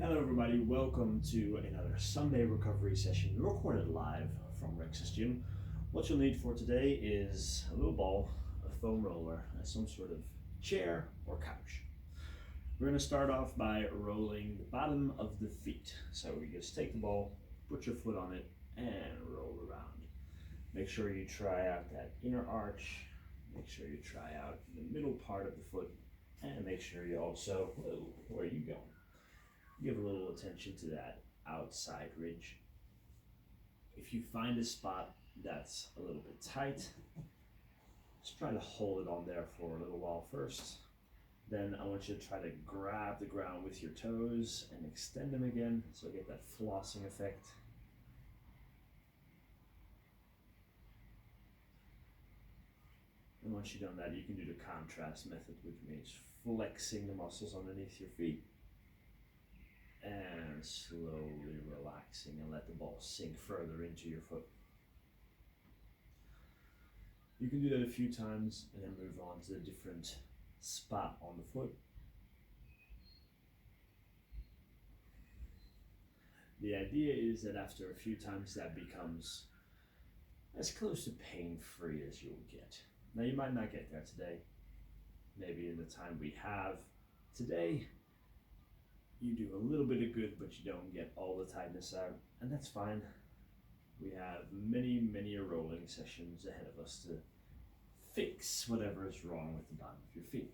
Hello, everybody. Welcome to another Sunday recovery session recorded live from Rex's gym. What you'll need for today is a little ball, a foam roller, and some sort of chair or couch. We're going to start off by rolling the bottom of the feet. So we just take the ball, put your foot on it, and roll around. Make sure you try out that inner arch. Make sure you try out the middle part of the foot, and make sure you also, where are you going? Give a little attention to that outside ridge. If you find a spot that's a little bit tight, just try to hold it on there for a little while first. Then I want you to try to grab the ground with your toes and extend them again, so get that flossing effect. And once you've done that, you can do the contrast method, which means flexing the muscles underneath your feet and slowly relaxing and let the ball sink further into your foot. You can do that a few times and then move on to a different spot on the foot. The idea is that after a few times that becomes as close to pain-free as you'll get. Now you might not get there today. Maybe in the time we have today, you do a little bit of good, but you don't get all the tightness out, and that's fine. We have many rolling sessions ahead of us to fix whatever is wrong with the bottom of your feet.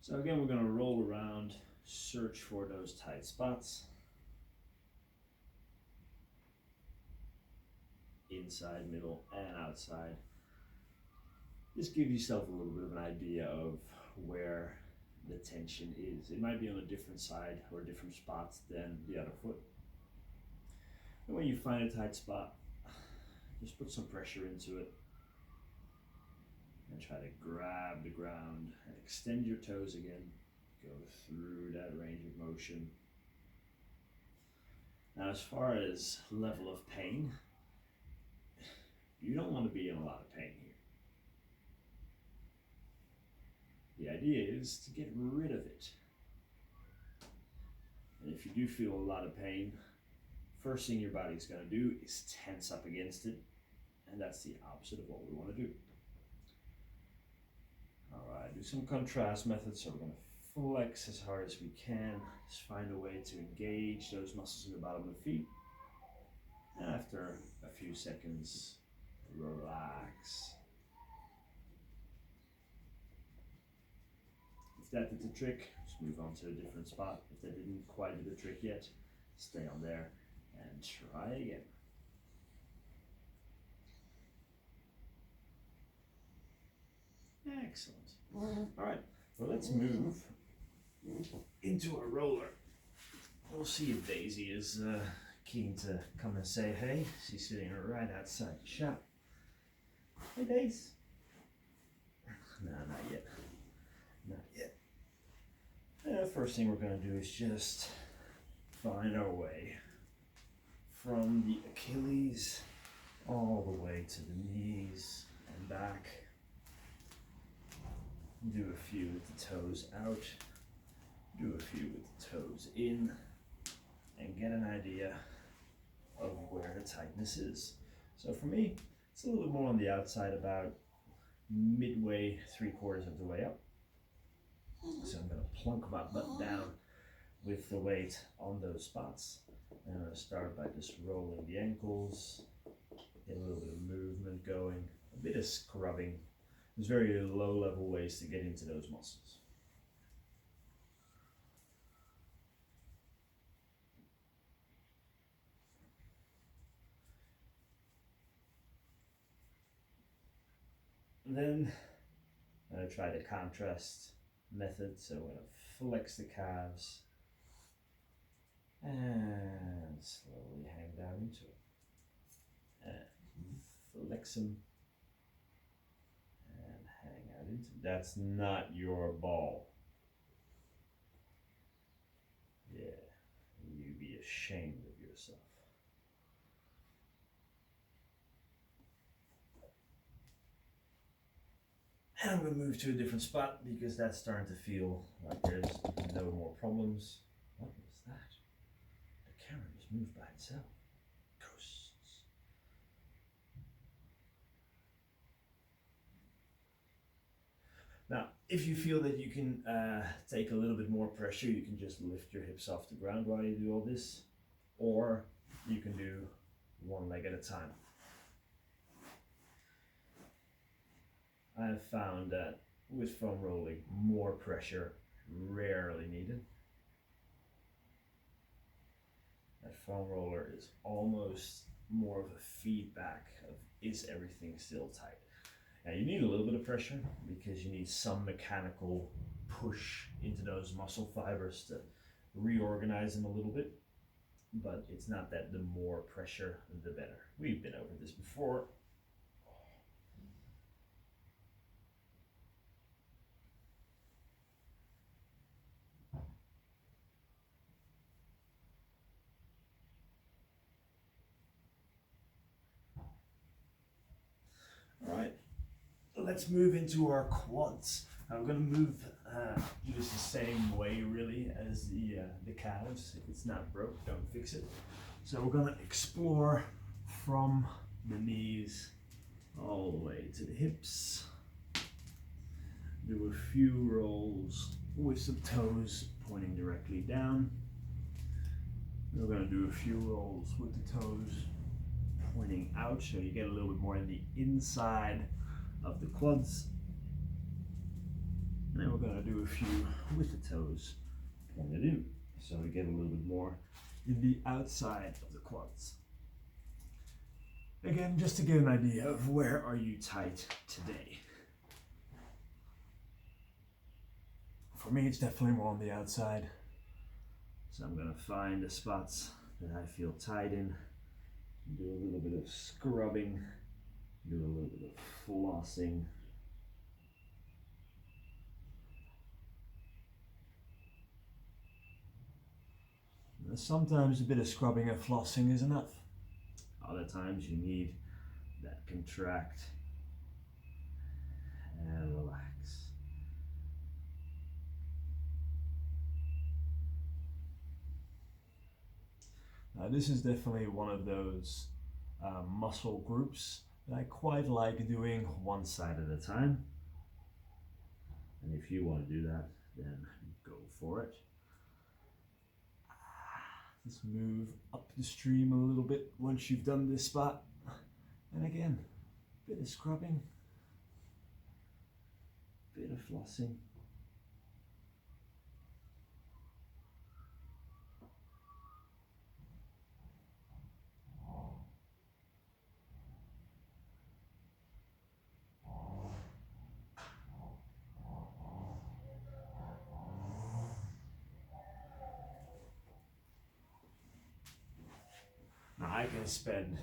So again, we're going to roll around, search for those tight spots. Inside, middle, and outside. Just give yourself a little bit of an idea of where the tension is. It might be on a different side or different spots than the other foot. And when you find a tight spot, just put some pressure into it and try to grab the ground and extend your toes again. Go through that range of motion. Now, as far as level of pain, you don't want to be in a lot of pain here. The idea is to get rid of it. And if you do feel a lot of pain, first thing your body's going to do is tense up against it, and that's the opposite of what we want to do. All right, do some contrast methods. So we're going to flex as hard as we can. Just find a way to engage those muscles in the bottom of the feet. And after a few seconds, relax. If that did the trick, just move on to a different spot. If that didn't quite do the trick yet, stay on there and try again. Excellent. All right, well, let's move into a roller. We'll see if Daisy is keen to come and say hey. She's sitting right outside the shop. Hey, Daisy. No, not yet. Not yet. The first thing we're going to do is just find our way from the Achilles all the way to the knees and back. Do a few with the toes out. Do a few with the toes in. And get an idea of where the tightness is. So for me, it's a little bit more on the outside, about midway, 3/4 of the way up. So I'm going to plunk my butt down with the weight on those spots. And I'm going to start by just rolling the ankles, get a little bit of movement going, a bit of scrubbing. There's very low level ways to get into those muscles. And then I'm going to try the contrast method. So I'm going to flex the calves and slowly hang down into it. And flex them and hang out into it. That's not your ball. Yeah, you be ashamed of yourself. And I'm going to move to a different spot because that's starting to feel like there's no more problems. What was that? The camera just moved by itself. Ghosts. Now, if you feel that you can take a little bit more pressure, you can just lift your hips off the ground while you do all this, or you can do one leg at a time. I have found that with foam rolling, more pressure rarely needed. That foam roller is almost more of a feedback of, is everything still tight? Now you need a little bit of pressure because you need some mechanical push into those muscle fibers to reorganize them a little bit, but it's not that the more pressure, the better. We've been over this before. All right, let's move into our quads. Now we're going to move just the same way really as the calves. If it's not broke, don't fix it. So we're going to explore from the knees all the way to the hips. Do a few rolls with some toes pointing directly down. We're going to do a few rolls with the toes pointing out, so you get a little bit more in the inside of the quads. And then we're going to do a few with the toes pointed in, so we get a little bit more in the outside of the quads. Again, just to get an idea of where are you tight today. For me, it's definitely more on the outside. So I'm going to find the spots that I feel tight in, do a little bit of scrubbing, do a little bit of flossing. Sometimes a bit of scrubbing and flossing is enough. Other times you need that contract and relax. Now this is definitely one of those muscle groups that I quite like doing one side at a time. And if you want to do that, then go for it. Just move up the stream a little bit once you've done this spot. And again, bit of scrubbing, bit of flossing. Now I can spend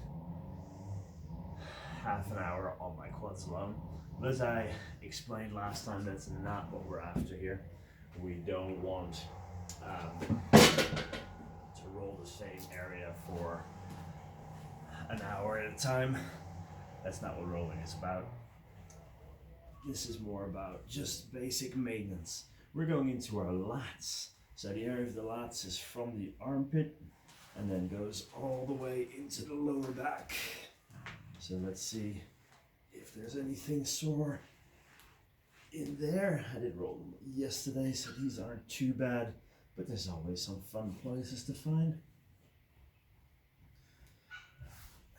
half an hour on my quads alone, but as I explained last time, that's not what we're after here. We don't want to roll the same area for an hour at a time. That's not what rolling is about. This is more about just basic maintenance. We're going into our lats. So the area of the lats is from the armpit and then goes all the way into the lower back. So let's see if there's anything sore in there. I did roll them yesterday, so these aren't too bad, but there's always some fun places to find.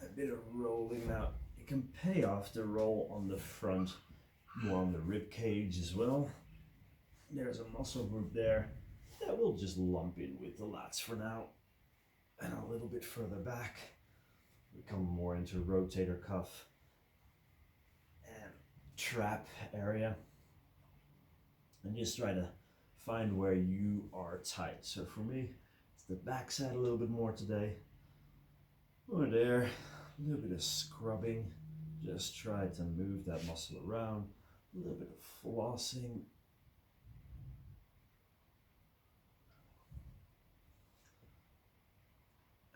A bit of rolling now. It can pay off to roll on the front, more on the rib cage as well. There's a muscle group there that will just lump in with the lats for now. And a little bit further back, we come more into rotator cuff and trap area. And just try to find where you are tight. So for me, it's the backside a little bit more today. Over there, a little bit of scrubbing. Just try to move that muscle around. A little bit of flossing.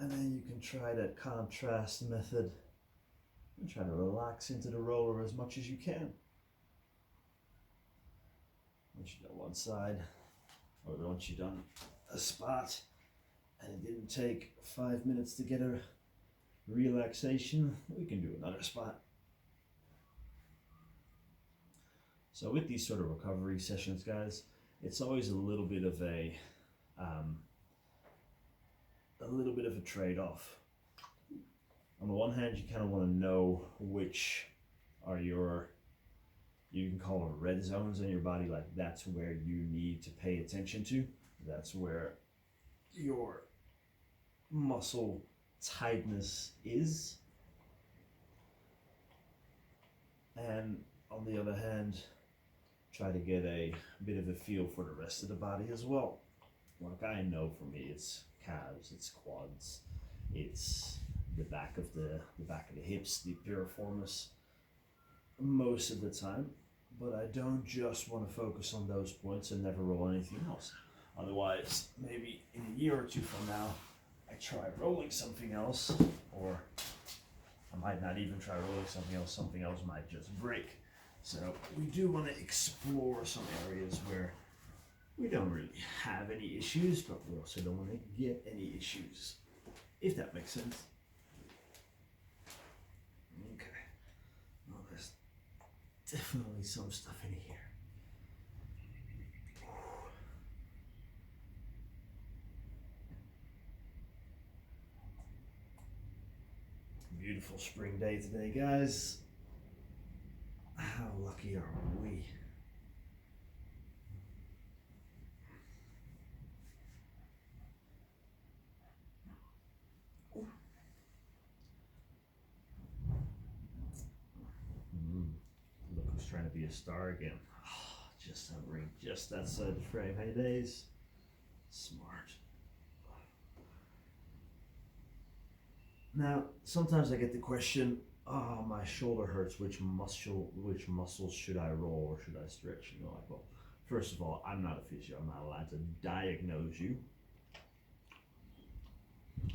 And then you can try that contrast method and try to relax into the roller as much as you can. Once you done one side, or once you've done a spot, and it didn't take 5 minutes to get a relaxation, we can do another spot. So with these sort of recovery sessions, guys, it's always a little bit of a trade-off. On the one hand, you kind of want to know which are your, you can call them red zones in your body, like that's where you need to pay attention to. That's where your muscle tightness is. And on the other hand, try to get a bit of a feel for the rest of the body as well. Like I know for me, it's calves, it's quads, it's the back of the hips, the piriformis, most of the time. But I don't just want to focus on those points and never roll anything else. Otherwise, maybe in a year or two from now, I try rolling something else, or I might not even try rolling something else might just break. So we do want to explore some areas where we don't really have any issues, but we also don't want to get any issues, if that makes sense. Okay, well, there's definitely some stuff in here. Beautiful spring day today, guys. How lucky are we? Look who's trying to be a star again. Just that ring, just outside the frame. Hey, Days. Smart. Now, sometimes I get the question, oh, my shoulder hurts, which muscles should I roll or should I stretch? You know, like, well, first of all, I'm not a physio. I'm not allowed to diagnose you.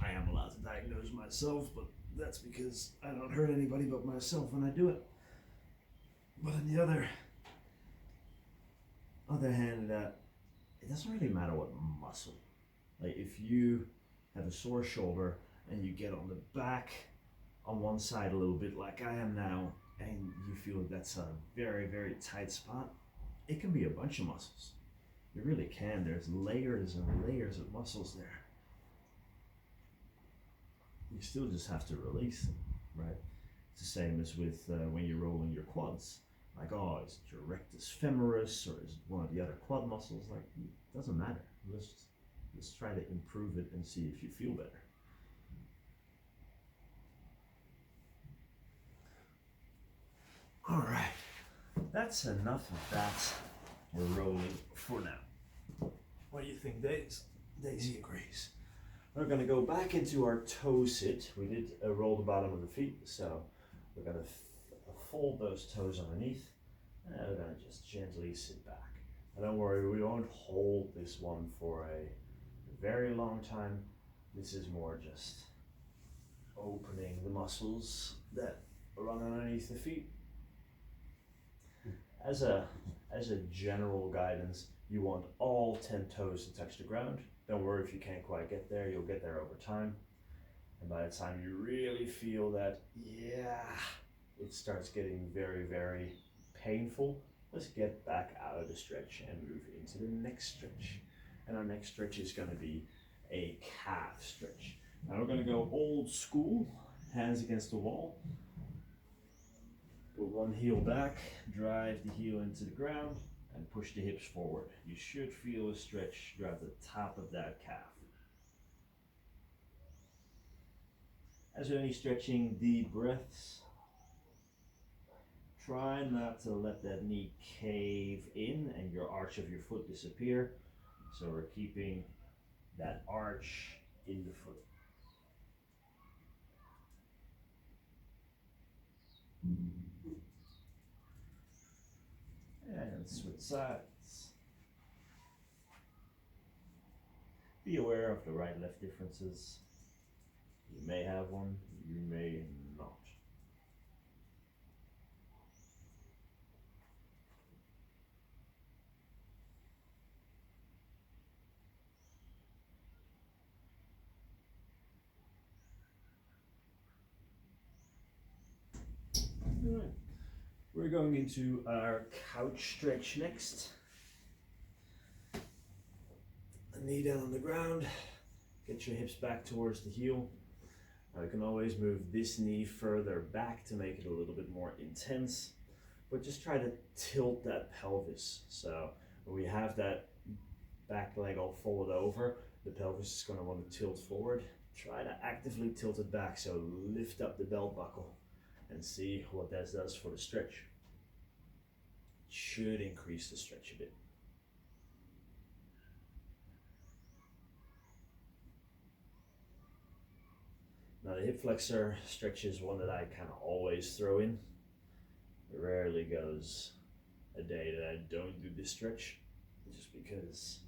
I am allowed to diagnose myself, but that's because I don't hurt anybody but myself when I do it. But on the other hand, it doesn't really matter what muscle. Like if you have a sore shoulder and you get on the back on one side a little bit like I am now, and you feel that's a very, very tight spot, it can be a bunch of muscles. It really can. There's layers and layers of muscles there. You still just have to release them, right? It's the same as with when you're rolling your quads. Like, oh, is it your rectus femoris or is it one of the other quad muscles? Like, it doesn't matter. Let's try to improve it and see if you feel better. All right, that's enough of that. We're rolling for now. What do you think, Daisy agrees. We're going to go back into our toe sit. We did roll the bottom of the feet, so we're going to fold those toes underneath, and we're going to just gently sit back. And don't worry, we won't hold this one for a very long time. This is more just opening the muscles that run underneath the feet. As a general guidance, you want all 10 toes to touch the ground. Don't worry if you can't quite get there, you'll get there over time. And by the time you really feel that, yeah, it starts getting very, very painful, let's get back out of the stretch and move into the next stretch. And our next stretch is going to be a calf stretch. Now we're going to go old school, hands against the wall. Put one heel back, drive the heel into the ground, and push the hips forward. You should feel a stretch throughout the top of that calf. As you're only stretching, deep breaths. Try not to let that knee cave in and your arch of your foot disappear. So we're keeping that arch in the foot. And switch sides. Be aware of the right-left differences. You may have one, you may not. We're going into our couch stretch next. A knee down on the ground, get your hips back towards the heel. Now you can always move this knee further back to make it a little bit more intense, but just try to tilt that pelvis. So when we have that back leg all folded over, the pelvis is going to want to tilt forward. Try to actively tilt it back, so lift up the belt buckle and see what that does for the stretch. It should increase the stretch a bit. Now the hip flexor stretch is one that I kind of always throw in. It rarely goes a day that I don't do this stretch, just because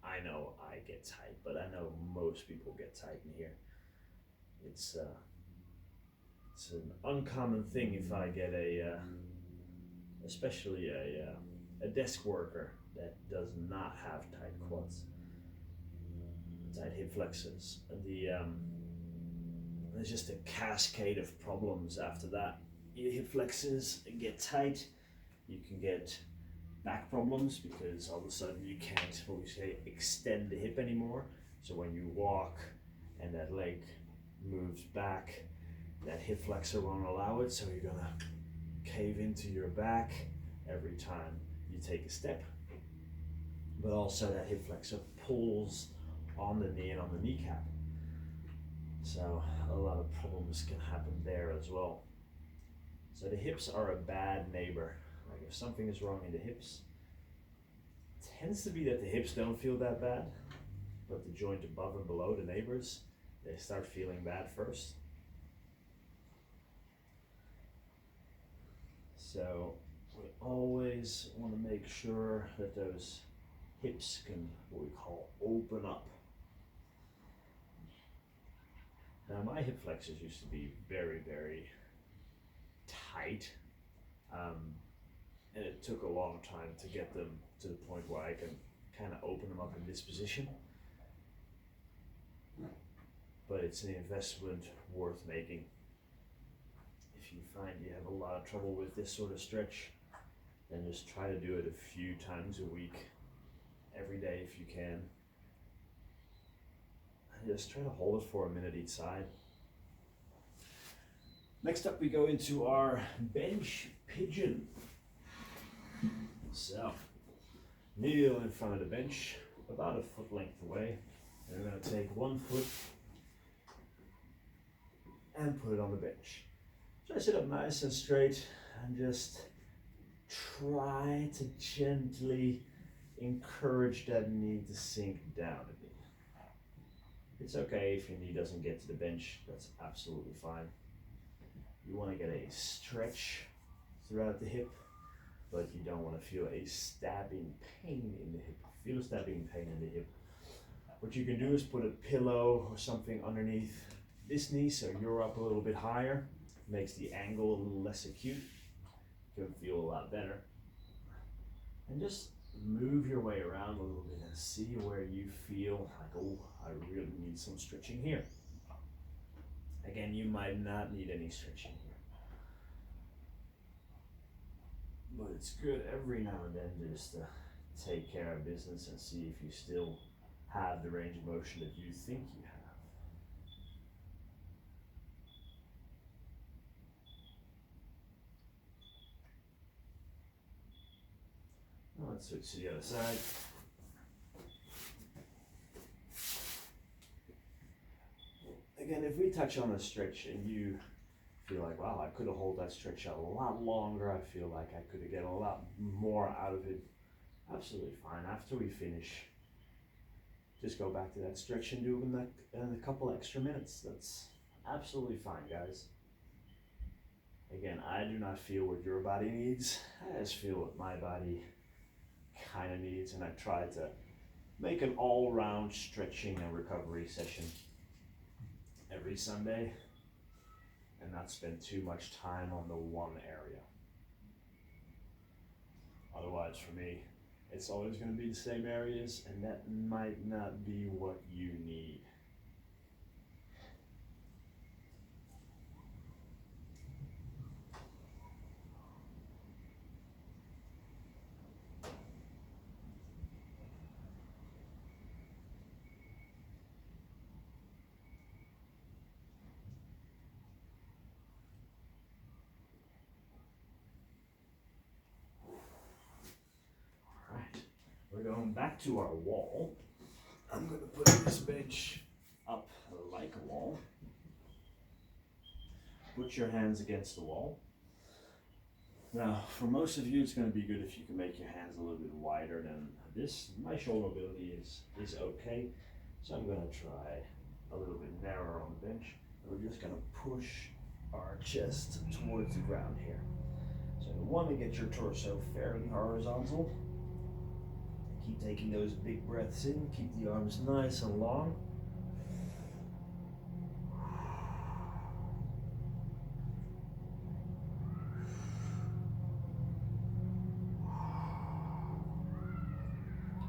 I know I get tight, but I know most people get tight in here. It's an uncommon thing if I get especially a desk worker that does not have tight quads, tight hip flexors. There's just a cascade of problems after that. Your hip flexors get tight, you can get back problems because all of a sudden you can't, what we say, extend the hip anymore. So when you walk and that leg moves back, that hip flexor won't allow it, so you're gonna cave into your back every time you take a step. But also that hip flexor pulls on the knee and on the kneecap. So a lot of problems can happen there as well. So the hips are a bad neighbor. Like if something is wrong in the hips, it tends to be that the hips don't feel that bad, but the joint above and below, the neighbors, they start feeling bad first. So we always want to make sure that those hips can, what we call, open up. Now my hip flexors used to be very, very tight, and it took a long time to get them to the point where I can kind of open them up in this position. But it's an investment worth making. If you find you have a lot of trouble with this sort of stretch, then just try to do it a few times a week, every day if you can. Just try to hold it for a minute each side. Next up we go into our bench pigeon. So, kneel in front of the bench, about a foot length away. And we're going to take 1 foot and put it on the bench. Try to sit up nice and straight and just try to gently encourage that knee to sink down a bit. It's okay if your knee doesn't get to the bench, that's absolutely fine. You want to get a stretch throughout the hip, but you don't want to feel a stabbing pain in the hip. Feel a stabbing pain in the hip. What you can do is put a pillow or something underneath this knee so you're up a little bit higher. Makes the angle a little less acute. You can feel a lot better. And just move your way around a little bit and see where you feel like, oh, I really need some stretching here. Again, you might not need any stretching here, but it's good every now and then just to take care of business and see if you still have the range of motion that you think you have. Now let's switch to the other side. Again, if we touch on a stretch and you feel like, wow, I could have held that stretch a lot longer, I feel like I could have get a lot more out of it, absolutely fine. After we finish, just go back to that stretch and do them a couple extra minutes. That's absolutely fine, guys. Again, I do not feel what your body needs. I just feel what my body kind of needs, and I try to make an all-round stretching and recovery session every Sunday and not spend too much time on the one area. Otherwise, for me, it's always going to be the same areas, and that might not be what you need. we're going back to our wall. I'm going to put this bench up like a wall. Put your hands against the wall. Now, for most of you, it's going to be good if you can make your hands a little bit wider than this. My shoulder mobility is okay, so I'm going to try a little bit narrower on the bench. And we're just going to push our chest towards the ground here. So you want to get your torso fairly horizontal. Keep taking those big breaths in, keep the arms nice and long.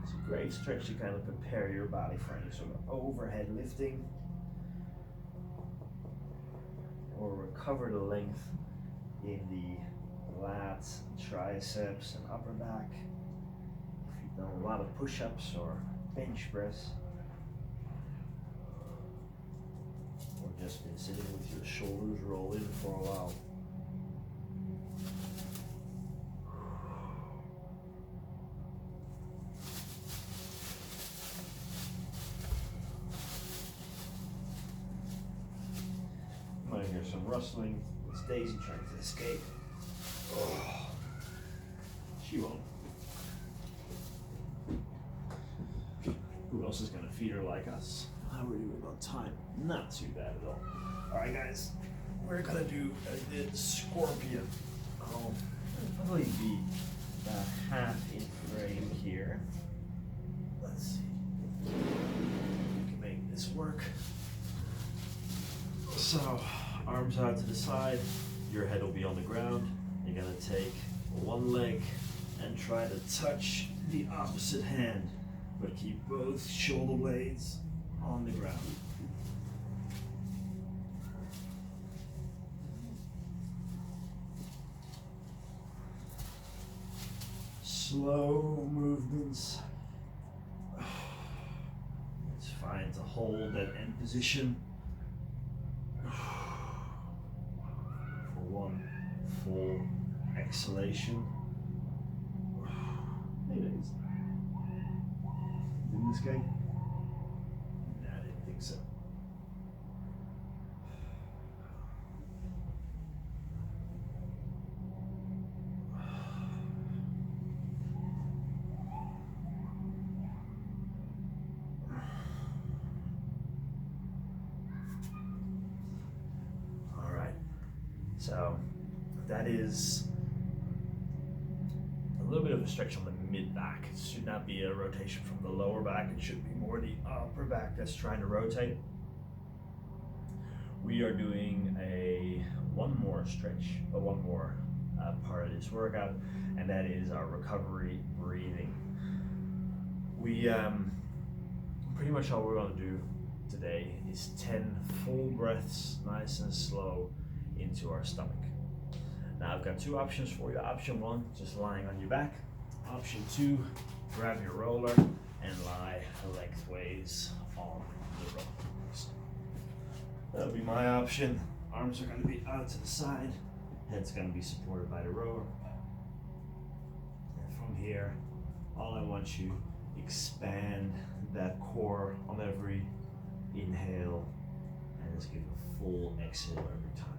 It's a great stretch to kind of prepare your body for any sort of overhead lifting or recover the length in the lats, triceps, and upper back. If you've done a lot of push-ups or bench press, or just been sitting with your shoulders rolled in for a while. You might hear some rustling. It's Daisy trying to escape. Oh, she won't. Who else is going to feed her like us? How are we doing on time? Not too bad at all. Alright guys, we're going to do the scorpion. I'll probably be about half in frame here. Let's see if we can make this work. So, arms out to the side, your head will be on the ground. You're going to take one leg and try to touch the opposite hand, but keep both shoulder blades on the ground. Slow movements. It's fine to hold that end position for one full exhalation. Maybe it's in this game? Nah, I didn't think so. All right, so that is a little bit of a stretch on the mid back. It should not be a rotation from the lower back. It should be more the upper back that's trying to rotate. We are doing one more stretch, or one more part of this workout, and that is our recovery breathing. We pretty much all we're going to do today is 10 full breaths, nice and slow, into our stomach. Now I've got two options for you. Option one, just lying on your back. Option two, grab your roller and lie lengthways on the roller. That'll be my option. Arms are going to be out to the side. Head's going to be supported by the rower. And from here, all I want you expand that core on every inhale and just give a full exhale every time.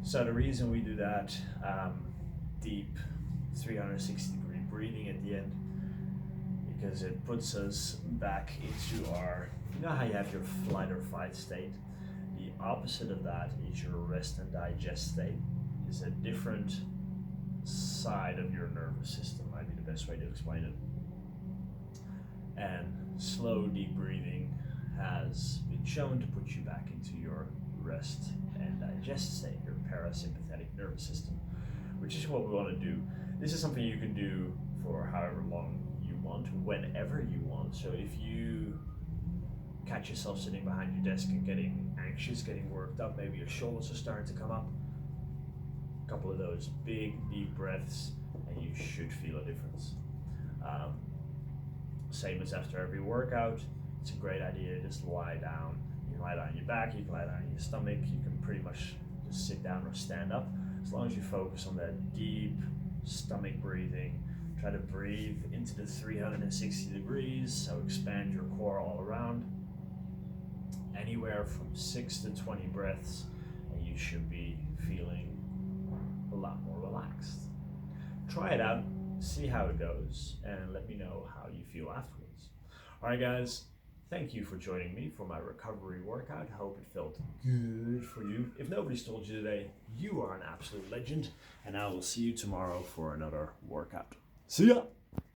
So the reason we do that deep 360-degree breathing at the end, because it puts us back into our, you know how you have your flight or fight state? The opposite of that is your rest and digest state. Is a different side of your nervous system, might be the best way to explain it. And slow deep breathing has been shown to put you back into your rest and digest state, your parasympathetic nervous system, which is what we want to do. This is something you can do for however long you want, whenever you want. So if you catch yourself sitting behind your desk and getting anxious, getting worked up, maybe your shoulders are starting to come up, a couple of those big deep breaths and you should feel a difference. Same as after every workout, it's a great idea to just lie down. You can lie down on your back, you can lie down on your stomach, you can pretty much just sit down or stand up, as long as you focus on that deep stomach breathing. Try to breathe into the 360 degrees, so expand your core all around. Anywhere from 6 to 20 breaths, and you should be feeling a lot more relaxed. Try it out, see how it goes, and let me know how you feel afterwards. All right, guys, thank you for joining me for my recovery workout. Hope it felt good for you. If nobody's told you today, you are an absolute legend, and I will see you tomorrow for another workout. See ya!